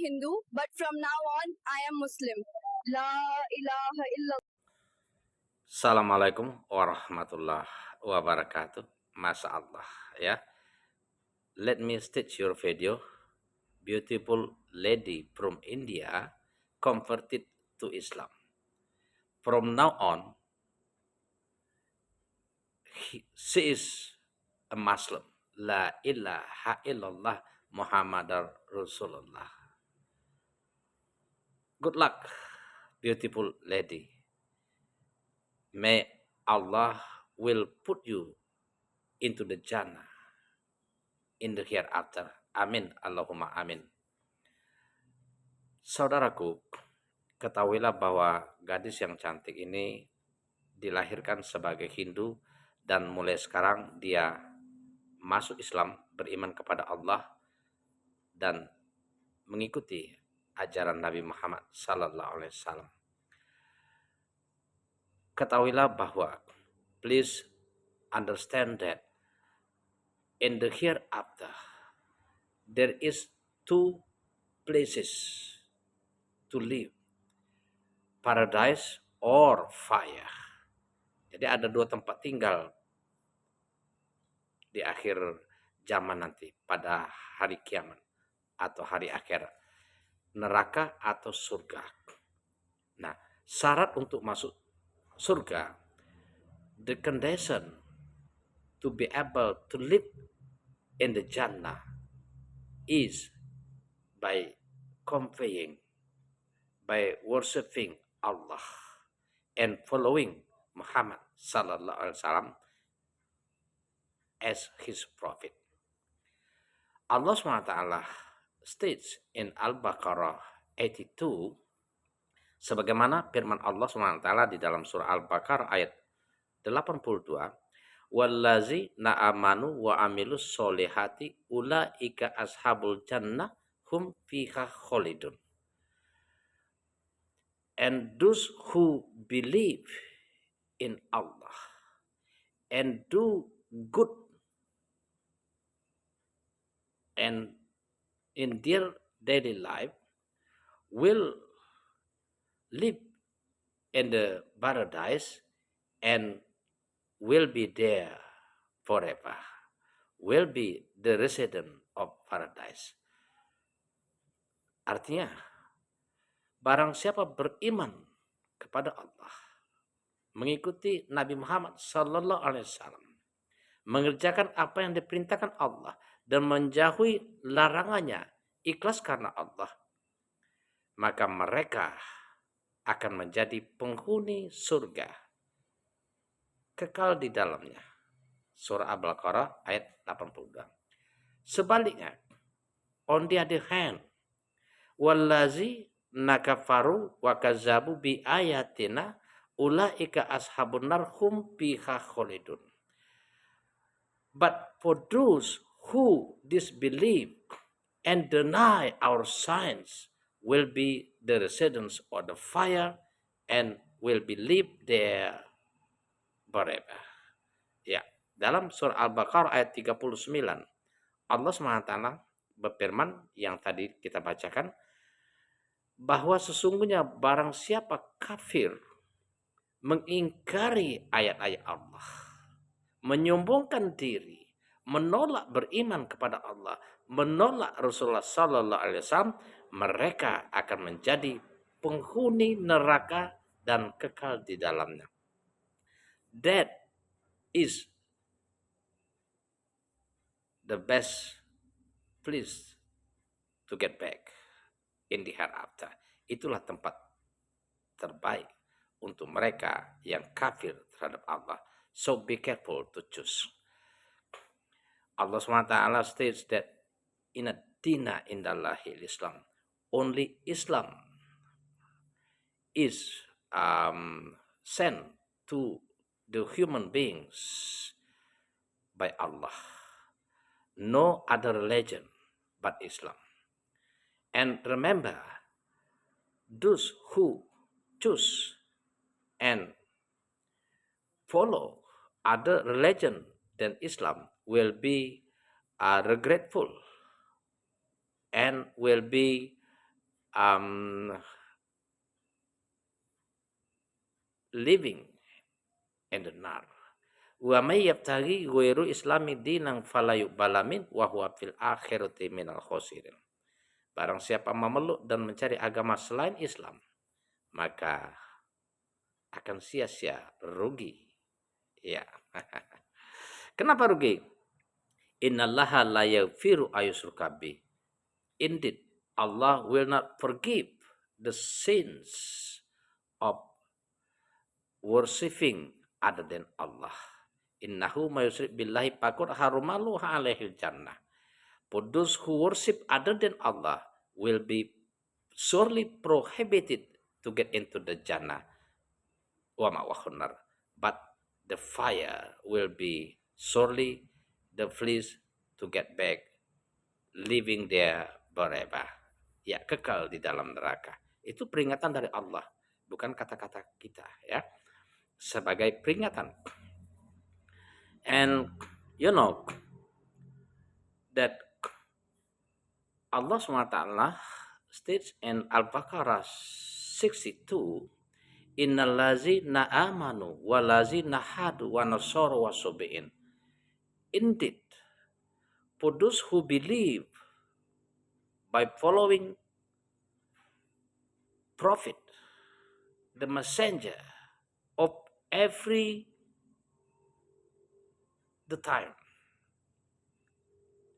Hindu, but from now on, I am Muslim. La ilaha illallah. Assalamualaikum warahmatullahi wabarakatuh. Masya Allah ya. Let me start your video. Beautiful lady from India converted to Islam. From now on, she is a Muslim. La ilaha illallah Muhammadar Rasulullah. Good luck, beautiful lady. May Allah will put you into the Jannah in the hereafter. Amin. Allahumma amin. Saudaraku, ketahuilah bahwa gadis yang cantik ini dilahirkan sebagai Hindu dan mulai sekarang dia masuk Islam, beriman kepada Allah dan mengikuti ajaran Nabi Muhammad sallallahu alaihi wasallam. Ketahuilah bahwa please understand that in the hereafter there is two places to live, paradise or fire. Jadi ada dua tempat tinggal di akhir zaman nanti, pada hari kiamat atau hari akhir, neraka atau surga. Nah, syarat untuk masuk surga, the condition to be able to live in the Jannah is by conveying, by worshiping Allah and following Muhammad sallallahu alaihi wasallam as his prophet. Allah SWT states in Al-Baqarah 82, sebagaimana firman Allah SWT di dalam surah Al-Baqarah ayat 82, wallazi na'amanu wa amilus solihati ulaika ashabul jannah hum fiha khalidun. And those who believe in Allah and do good and in their daily life will live in the paradise and will be there forever, will be the resident of paradise. Artinya, barang siapa beriman kepada Allah, mengikuti Nabi Muhammad sallallahu alaihi wasallam, mengerjakan apa yang diperintahkan Allah dan menjauhi larangannya, ikhlas karena Allah, maka mereka akan menjadi penghuni surga, kekal di dalamnya. Surah Al-Baqarah ayat 82. Sebaliknya, on the other hand, wallazi nakafaru wa kazzabu bi ayatina ulaika ashabun nar hum fiha khalidun. But for those who disbelieve and deny our signs will be the residents of the fire and will be live there forever. Ya, dalam surah Al-Baqarah ayat 39, Allah SWT berfirman yang tadi kita bacakan, bahwa sesungguhnya barang siapa kafir, mengingkari ayat-ayat Allah, menyombongkan diri, menolak beriman kepada Allah, menolak Rasulullah sallallahu alaihi wasallam, mereka akan menjadi penghuni neraka dan kekal di dalamnya. That is the best place to get back in the hereafter. Itulah tempat terbaik untuk mereka yang kafir terhadap Allah. So be careful to choose. Allah SWT states that in a dina indallahi Islam, only Islam is sent to the human beings by Allah. No other religion but Islam. And remember, those who choose and follow other religion than Islam will be regretful and will be um, living in the nar. Wa may yabtaghi ghairu islami dinan fala yuqbala min wa huwa fil akhirati minal khosirin. Barang siapa memeluk dan mencari agama selain Islam, maka akan sia-sia, rugi. Ya. Kenapa rugi? Innallaha la yaghfiru ayyushraka bih. Indeed, Allah will not forgive the sins of worshipping other than Allah. Innahu mayusrik billahi faqad harumalu alaihil jannah. For those who worship other than Allah will be surely prohibited to get into the Jannah. Wa ma'wahun nar. But the fire will be surely the fleas to get back, living there forever. Ya, kekal di dalam neraka. Itu peringatan dari Allah, bukan kata-kata kita, ya. Sebagai peringatan. And you know that Allah SWT states in Al-Baqarah 62, Innal ladzina amanu wal ladzina hadu wa nasaru wa sabiin. Indeed, for those who believe by following prophet, the messenger of the time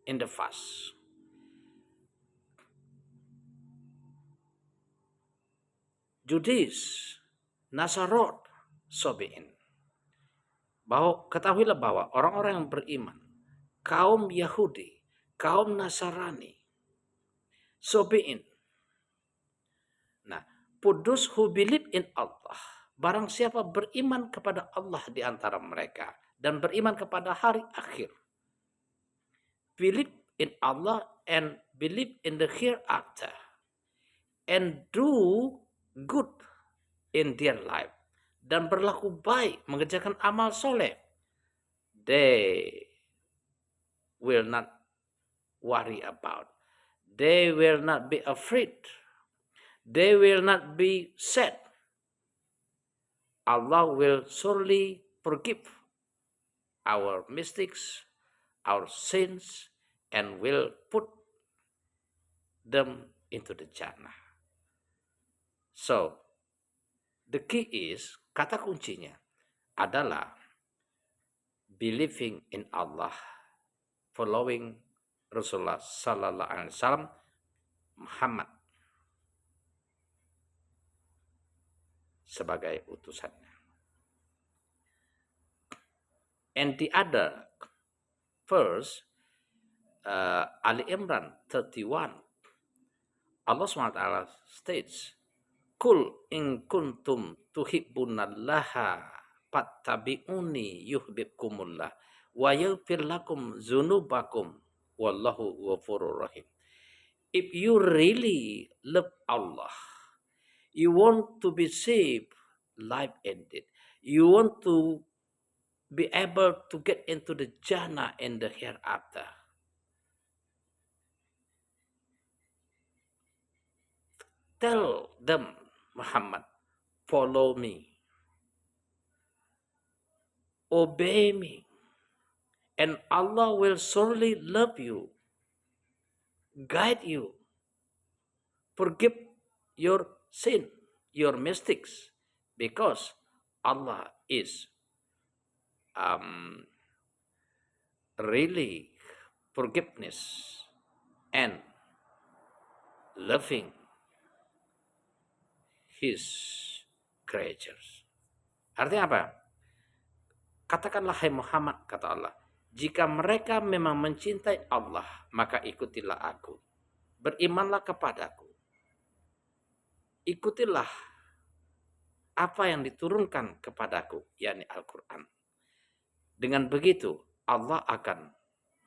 in the past, Judaism, Nasarot, Sobiin. Ketahuilah bahwa orang-orang yang beriman, kaum Yahudi, kaum Nasarani, Sobiin. Nah, for those who believe in Allah, barang siapa beriman kepada Allah di antara mereka dan beriman kepada hari akhir, believe in Allah and believe in the hereafter, and do good in their life, dan berlaku baik, mengerjakan amal soleh, they will not worry about, they will not be afraid, they will not be sad. Allah will surely forgive our mistakes, our sins, and will put them into the Jannah. So, the key is, kata kuncinya adalah believing in Allah, following Rasulullah Sallallahu Alaihi Wasallam, Muhammad sebagai utusannya. And the other verse, Ali Imran 31, Allah SWT states, Kul in kuntum tuhibbunallaha fattabi'uni yuhibbukumullah wa yaghfir lakum dzunubakum wallahu ghafurur rahim. If you really love Allah, you want to be saved, life ended, you want to be able to get into the Jannah in the hereafter, tell them, Muhammad, follow me, obey me, and Allah will surely love you, guide you, forgive your sin, your mistakes, because Allah is really forgiveness and loving his creatures. Artinya apa? Katakanlah, hai Muhammad, kata Allah, jika mereka memang mencintai Allah, maka ikutilah aku. Berimanlah kepadaku. Ikutilah apa yang diturunkan kepadaku, yakni Al-Quran. Dengan begitu, Allah akan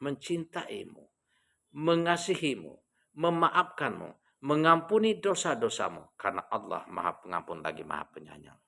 mencintaimu, mengasihimu, memaafkanmu, mengampuni dosa-dosamu, karena Allah Maha Pengampun lagi Maha Penyayang.